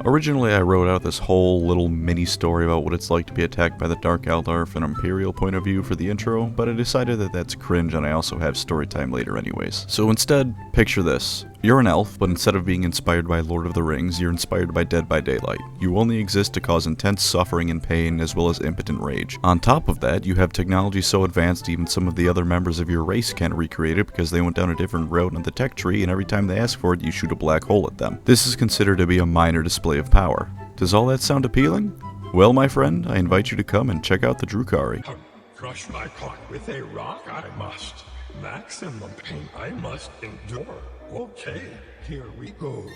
Originally, I wrote out this whole little mini story about what it's like to be attacked by the Dark Eldar from an Imperial point of view for the intro, but I decided that that's cringe and I also have story time later anyways. So instead, picture this. You're an elf, but instead of being inspired by Lord of the Rings, you're inspired by Dead by Daylight. You only exist to cause intense suffering and pain, as well as impotent rage. On top of that, you have technology so advanced even some of the other members of your race can't recreate it because they went down a different route on the tech tree, and every time they ask for it, you shoot a black hole at them. This is considered to be a minor display of power. Does all that sound appealing? Well, my friend, I invite you to come and check out the DRUCHII. Crush my cock with a rock I must. Maximum pain I must endure. Okay, here we go.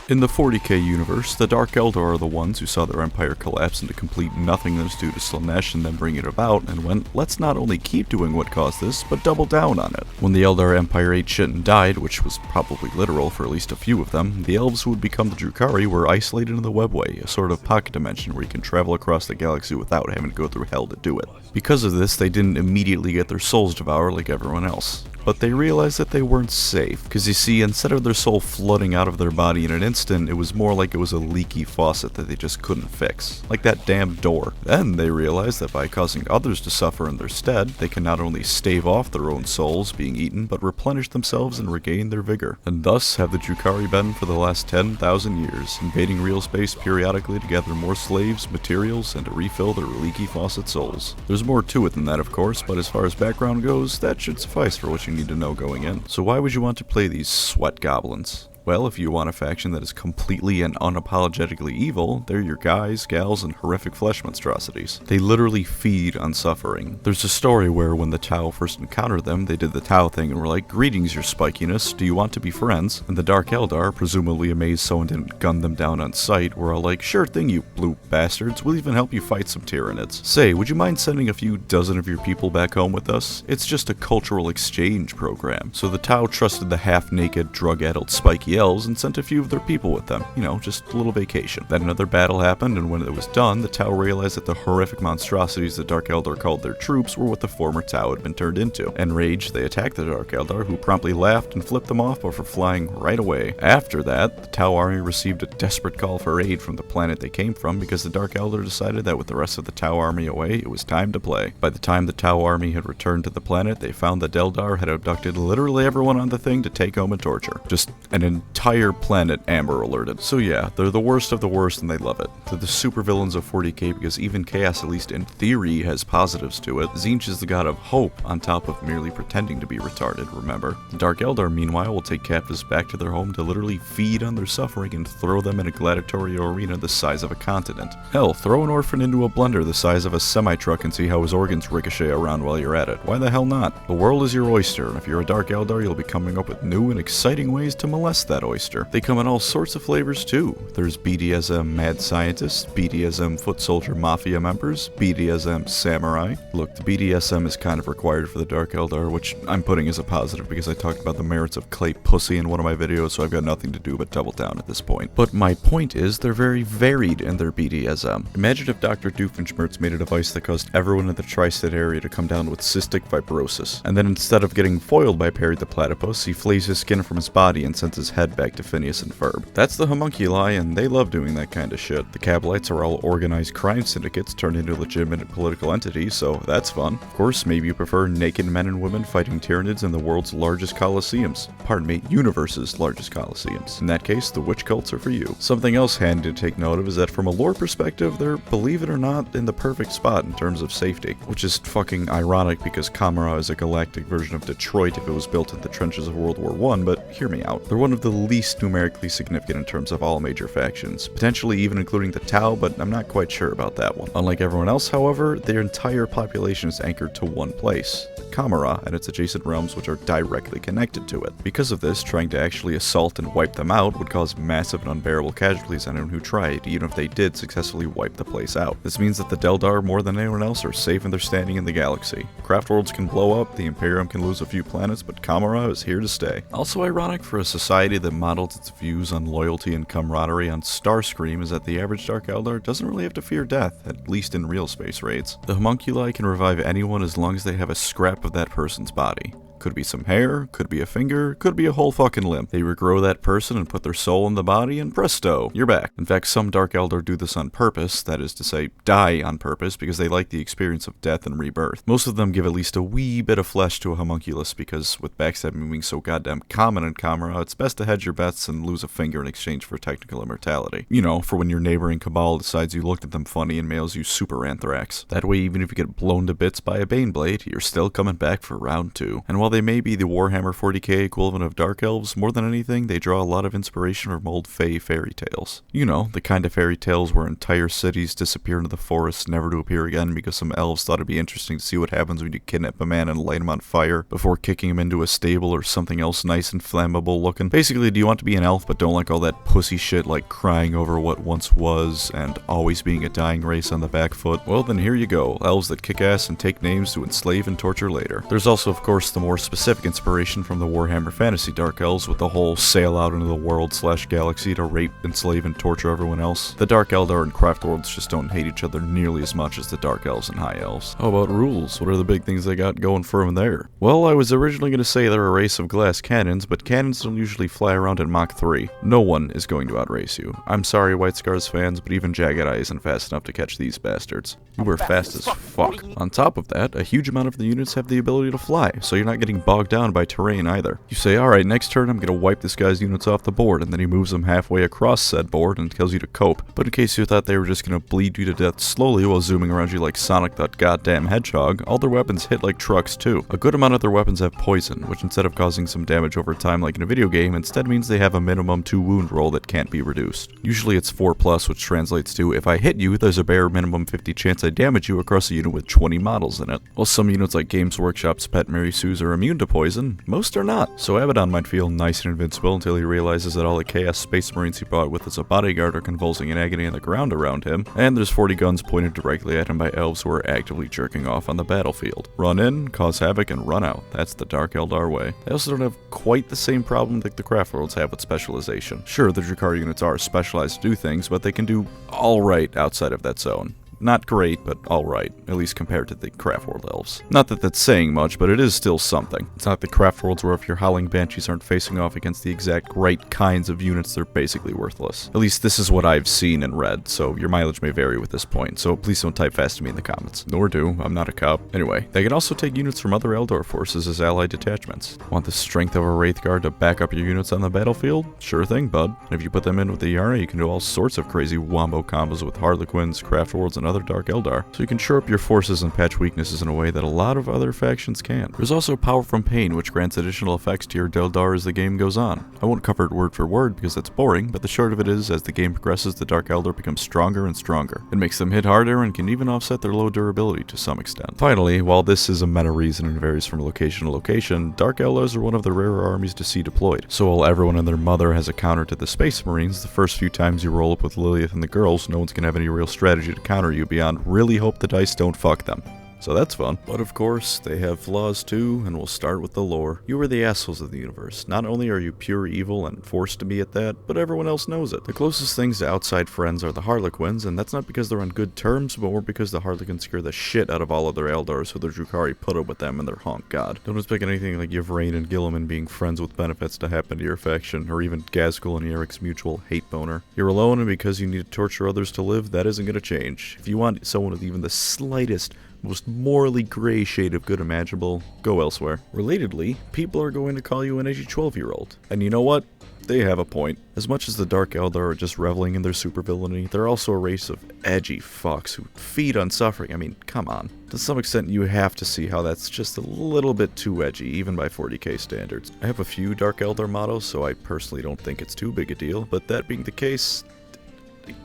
In the 40k universe, the Dark Eldar are the ones who saw their empire collapse into complete nothingness due to Slaanesh and then bring it about, and went, let's not only keep doing what caused this, but double down on it. When the Eldar Empire ate shit and died, which was probably literal for at least a few of them, the elves who would become the DRUCHII were isolated in the Webway, a sort of pocket dimension where you can travel across the galaxy without having to go through hell to do it. Because of this, they didn't immediately get their souls devoured like everyone else. But they realized that they weren't safe, because you see, instead of their soul flooding out of their body in an instant, it was more like it was a leaky faucet that they just couldn't fix. Like that damn door. Then they realized that by causing others to suffer in their stead, they can not only stave off their own souls being eaten, but replenish themselves and regain their vigor. And thus have the DRUCHII been for the last 10,000 years, invading real space periodically to gather more slaves, materials, and to refill their leaky faucet souls. There's more to it than that, of course, but as far as background goes, that should suffice for what you need to know going in. So why would you want to play these sweat goblins? Well, if you want a faction that is completely and unapologetically evil, they're your guys, gals, and horrific flesh monstrosities. They literally feed on suffering. There's a story where when the Tau first encountered them, they did the Tau thing and were like, greetings, your spikiness, do you want to be friends? And the Dark Eldar, presumably amazed someone didn't gun them down on sight, were all like, sure thing, you blue bastards, we'll even help you fight some Tyranids. Say, would you mind sending a few dozen of your people back home with us? It's just a cultural exchange program. So the Tau trusted the half-naked, drug-addled spiky elves and sent a few of their people with them. You know, just a little vacation. Then another battle happened, and when it was done, the Tau realized that the horrific monstrosities the Dark Eldar called their troops were what the former Tau had been turned into. Enraged, they attacked the Dark Eldar, who promptly laughed and flipped them off before flying right away. After that, the Tau army received a desperate call for aid from the planet they came from because the Dark Eldar decided that with the rest of the Tau army away, it was time to play. By the time the Tau army had returned to the planet, they found that Eldar had abducted literally everyone on the thing to take home and torture. Just an entire planet Amber alerted. So yeah, they're the worst of the worst and they love it. They're the supervillains of 40k because even Chaos, at least in theory, has positives to it. Tzeentch is the god of hope on top of merely pretending to be retarded, remember? The Dark Eldar, meanwhile, will take captives back to their home to literally feed on their suffering and throw them in a gladiatorial arena the size of a continent. Hell, throw an orphan into a blender the size of a semi-truck and see how his organs ricochet around while you're at it. Why the hell not? The world is your oyster, and if you're a Dark Eldar, you'll be coming up with new and exciting ways to molest that oyster. They come in all sorts of flavors too. There's BDSM mad scientists, BDSM foot soldier mafia members, BDSM samurai. Look, the BDSM is kind of required for the Dark Eldar, which I'm putting as a positive because I talked about the merits of clay pussy in one of my videos, so I've got nothing to do but double down at this point. But my point is, they're very varied in their BDSM. Imagine if Dr. Doofenshmirtz made a device that caused everyone in the tri-state area to come down with cystic fibrosis, and then instead of getting foiled by Perry the Platypus, he flees his skin from his body and sends his head back to Phineas and Ferb. That's the homunculi, and they love doing that kind of shit. The Cabalites are all organized crime syndicates turned into legitimate political entities, so that's fun. Of course, maybe you prefer naked men and women fighting Tyranids in the world's largest coliseums. Pardon me, universe's largest coliseums. In that case, the witch cults are for you. Something else handy to take note of is that from a lore perspective, they're, believe it or not, in the perfect spot in terms of safety. Which is fucking ironic because Kamara is a galactic version of Detroit if it was built in the trenches of World War I, but hear me out. They're one of the least numerically significant in terms of all major factions, potentially even including the Tau, but I'm not quite sure about that one. Unlike everyone else, however, their entire population is anchored to one place, Kamara, and its adjacent realms which are directly connected to it. Because of this, trying to actually assault and wipe them out would cause massive and unbearable casualties on anyone who tried, even if they did successfully wipe the place out. This means that the Deldar, more than anyone else, are safe in their standing in the galaxy. Craft worlds can blow up, the Imperium can lose a few planets, but Kamara is here to stay. Also ironic for a society that models its views on loyalty and camaraderie on Starscream is that the average Dark Eldar doesn't really have to fear death, at least in real space raids. The homunculi can revive anyone as long as they have a scrap of that person's body. Could be some hair, could be a finger, could be a whole fucking limb. They regrow that person and put their soul in the body, and presto, you're back. In fact, some Dark Eldar do this on purpose, that is to say, die on purpose, because they like the experience of death and rebirth. Most of them give at least a wee bit of flesh to a homunculus, because with backstabbing being so goddamn common in Camera, it's best to hedge your bets and lose a finger in exchange for technical immortality. You know, for when your neighboring Cabal decides you looked at them funny and mails you super anthrax. That way, even if you get blown to bits by a Baneblade, you're still coming back for round 2. And while they may be the Warhammer 40k equivalent of Dark Elves, more than anything, they draw a lot of inspiration from old Fey fairy tales. You know, the kind of fairy tales where entire cities disappear into the forest, never to appear again because some elves thought it'd be interesting to see what happens when you kidnap a man and light him on fire before kicking him into a stable or something else nice and flammable looking. Basically, do you want to be an elf but don't like all that pussy shit like crying over what once was and always being a dying race on the back foot? Well, then here you go, elves that kick ass and take names to enslave and torture later. There's also, of course, the more specific inspiration from the Warhammer Fantasy Dark Elves with the whole sail out into the world/galaxy to rape, enslave, and torture everyone else. The Dark Eldar and Craft Worlds just don't hate each other nearly as much as the Dark Elves and High Elves. How about rules? What are the big things they got going for them there? Well, I was originally going to say they're a race of glass cannons, but cannons don't usually fly around at Mach 3. No one is going to outrace you. I'm sorry, White Scars fans, but even Jagged Eye isn't fast enough to catch these bastards. You were fast as fuck. On top of that, a huge amount of the units have the ability to fly, so you're not getting bogged down by terrain either. You say, alright, next turn I'm going to wipe this guy's units off the board, and then he moves them halfway across said board and tells you to cope. But in case you thought they were just going to bleed you to death slowly while zooming around you like Sonic that goddamn hedgehog, all their weapons hit like trucks too. A good amount of their weapons have poison, which instead of causing some damage over time like in a video game, instead means they have a minimum 2 wound roll that can't be reduced. Usually it's 4+, which translates to, if I hit you, there's a bare minimum 50 chance I damage you across a unit with 20 models in it. While some units like Games Workshop's Pet Mary Sue's are immune to poison, most are not. So Abaddon might feel nice and invincible until he realizes that all the Chaos Space Marines he brought with as a bodyguard are convulsing in agony on the ground around him, and there's 40 guns pointed directly at him by elves who are actively jerking off on the battlefield. Run in, cause havoc, and run out. That's the Dark Eldar way. They also don't have quite the same problem that the Craft Worlds have with specialization. Sure, the DRUCHII units are specialized to do things, but they can do alright outside of that zone. Not great, but alright, at least compared to the Craft World elves. Not that that's saying much, but it is still something. It's not the Craft Worlds where if your Howling Banshees aren't facing off against the exact right kinds of units, they're basically worthless. At least this is what I've seen and read, so your mileage may vary with this point, so please don't type fast to me in the comments. Nor do, I'm not a cop. Anyway, they can also take units from other Eldar forces as allied detachments. Want the strength of a Wraith Guard to back up your units on the battlefield? Sure thing, bud. And if you put them in with the Yara, you can do all sorts of crazy wombo combos with Harlequins, Craft Worlds, and other Dark Eldar, so you can shore up your forces and patch weaknesses in a way that a lot of other factions can. There's also Power from Pain, which grants additional effects to your Eldar as the game goes on. I won't cover it word for word because that's boring, but the short of it is, as the game progresses, the Dark Eldar becomes stronger and stronger. It makes them hit harder and can even offset their low durability to some extent. Finally, while this is a meta reason and varies from location to location, Dark Eldars are one of the rarer armies to see deployed. So while everyone and their mother has a counter to the Space Marines, the first few times you roll up with Lilith and the girls, no one's gonna have any real strategy to counter you beyond really hope the dice don't fuck them. So that's fun. But of course, they have flaws too, and we'll start with the lore. You are the assholes of the universe. Not only are you pure evil and forced to be at that, but everyone else knows it. The closest things to outside friends are the Harlequins, and that's not because they're on good terms, but more because the Harlequins scare the shit out of all other Eldar, so the DRUCHII put up with them and their honk god. Don't expect anything like Yvraine and Guilliman being friends with benefits to happen to your faction, or even Gazgul and Eric's mutual hate boner. You're alone, and because you need to torture others to live, that isn't gonna change. If you want someone with even the slightest most morally gray shade of good imaginable, go elsewhere. Relatedly, people are going to call you an edgy 12-year-old. And you know what? They have a point. As much as the Dark Eldar are just reveling in their supervillainy, they're also a race of edgy fucks who feed on suffering. I mean, come on. To some extent, you have to see how that's just a little bit too edgy, even by 40k standards. I have a few Dark Eldar models, so I personally don't think it's too big a deal, but that being the case,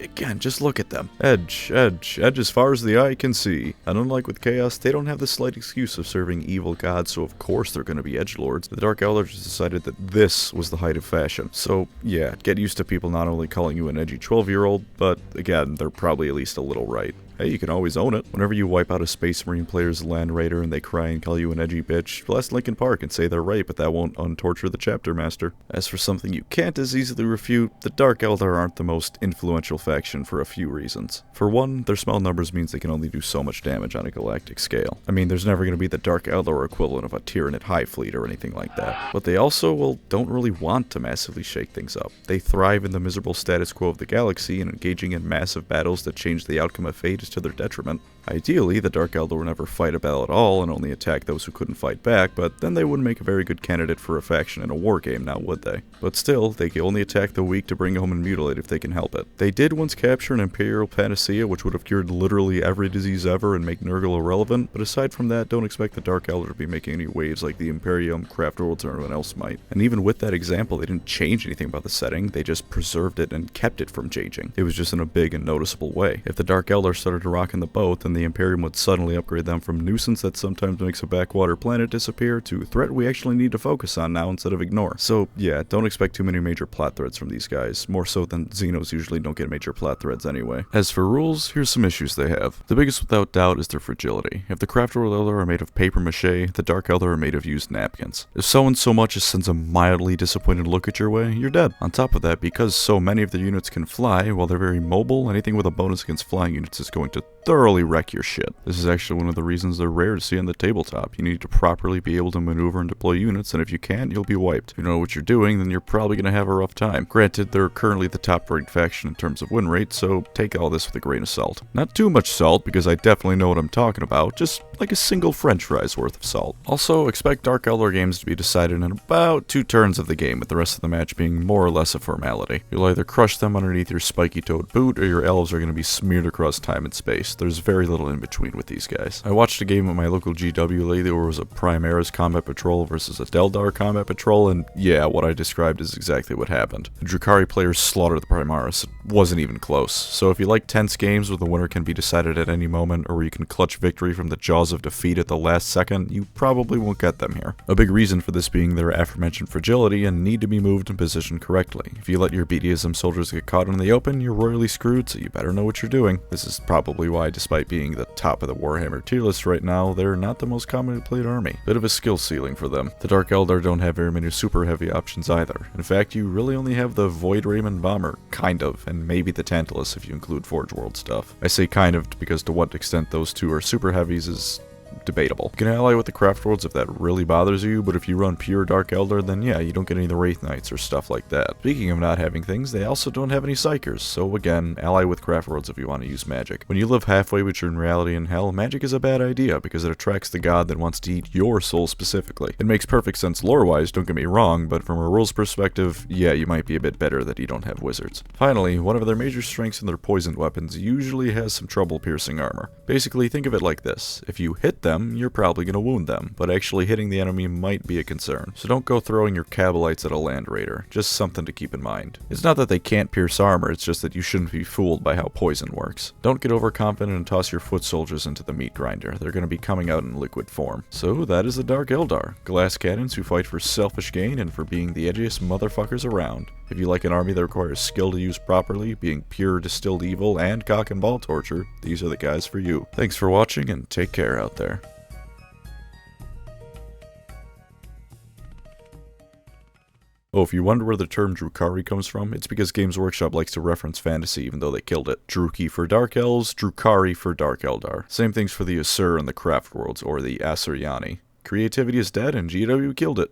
again, just look at them. Edge, edge, edge as far as the eye can see. And unlike with Chaos, they don't have the slight excuse of serving evil gods, so of course they're going to be edgelords. The Dark Eldar just decided that this was the height of fashion. So yeah, get used to people not only calling you an edgy 12-year-old, but again, they're probably at least a little right. hey, you can always own it. Whenever you wipe out a Space Marine player's Land Raider and they cry and call you an edgy bitch, blast Linkin Park and say they're right, but that won't untorture the chapter master. As for something you can't as easily refute, the Dark Eldar aren't the most influential faction for a few reasons. For one, their small numbers means they can only do so much damage on a galactic scale. I mean, there's never going to be the Dark Eldar equivalent of a Tyranid High Fleet or anything like that. But they also, well, don't really want to massively shake things up. They thrive in the miserable status quo of the galaxy, and engaging in massive battles that change the outcome of fate is to their detriment. Ideally, the Dark Eldar would never fight a battle at all and only attack those who couldn't fight back, but then they wouldn't make a very good candidate for a faction in a war game, now would they? But still, they can only attack the weak to bring home and mutilate if they can help it. They did once capture an Imperial Panacea which would have cured literally every disease ever and make Nurgle irrelevant, but aside from that, don't expect the Dark Eldar to be making any waves like the Imperium, Craftworlds, or anyone else might. And even with that example, they didn't change anything about the setting, they just preserved it and kept it from changing. It was just in a big and noticeable way. If the Dark Eldar started to rock in the boat, then the Imperium would suddenly upgrade them from nuisance that sometimes makes a backwater planet disappear to threat we actually need to focus on now instead of ignore. So yeah, don't expect too many major plot threads from these guys, more so than Xenos usually don't get major plot threads anyway. As for rules, here's some issues they have. The biggest without doubt is their fragility. If the Craftworld Eldar are made of paper mache, the Dark Eldar are made of used napkins. If someone so much as sends a mildly disappointed look at your way, you're dead. On top of that, because so many of their units can fly, while they're very mobile, anything with a bonus against flying units is going to thoroughly wreck your shit. This is actually one of the reasons they're rare to see on the tabletop. You need to properly be able to maneuver and deploy units, and if you can't, you'll be wiped. If you know what you're doing, then you're probably going to have a rough time. Granted, they're currently the top-ranked faction in terms of win rate, so take all this with a grain of salt. Not too much salt, because I definitely know what I'm talking about, just like a single french fry's worth of salt. Also, expect Dark Eldar games to be decided in about 2 turns of the game, with the rest of the match being more or less a formality. You'll either crush them underneath your spiky-toed boot, or your elves are going to be smeared across time and space. There's very little in between with these guys. I watched a game at my local GW lately where it was a Primaris combat patrol versus a Eldar combat patrol, and yeah, what I described is exactly what happened. The DRUCHII players slaughtered the Primaris. It wasn't even close. So if you like tense games where the winner can be decided at any moment, or where you can clutch victory from the jaws of defeat at the last second, you probably won't get them here. A big reason for this being their aforementioned fragility and need to be moved and positioned correctly. If you let your BDSM soldiers get caught in the open, you're royally screwed, so you better know what you're doing. This is probably why, despite being the top of the Warhammer tier list right now, they're not the most commonly played army. Bit of a skill ceiling for them. The Dark Eldar don't have very many super heavy options either. In fact, you really only have the Void Raymond Bomber, kind of, and maybe the Tantalus if you include Forge World stuff. I say kind of because to what extent those two are super heavies is debatable. You can ally with the Craftworlds if that really bothers you, but if you run pure Dark Eldar, then yeah, you don't get any of the Wraith Knights or stuff like that. Speaking of not having things, they also don't have any Psychers, so again, ally with Craftworlds if you want to use magic. When you live halfway between reality and hell, magic is a bad idea because it attracts the god that wants to eat your soul specifically. It makes perfect sense lore-wise, don't get me wrong, but from a rules perspective, yeah, you might be a bit better that you don't have wizards. Finally, one of their major strengths in their poisoned weapons usually has some trouble piercing armor. Basically, think of it like this. If you hit them, you're probably going to wound them, but actually hitting the enemy might be a concern. So don't go throwing your Kabalites at a Land Raider, just something to keep in mind. It's not that they can't pierce armor, it's just that you shouldn't be fooled by how poison works. Don't get overconfident and toss your foot soldiers into the meat grinder, they're going to be coming out in liquid form. So that is the Dark Eldar, glass cannons who fight for selfish gain and for being the edgiest motherfuckers around. If you like an army that requires skill to use properly, being pure distilled evil, and cock and ball torture, these are the guys for you. Thanks for watching and take care out there. Oh, if you wonder where the term DRUCHII comes from, it's because Games Workshop likes to reference fantasy even though they killed it. DRUCHII for Dark Elves, DRUCHII for Dark Eldar. Same things for the Asur and the Craftworlds, or the Asuryani. Creativity is dead and GW killed it.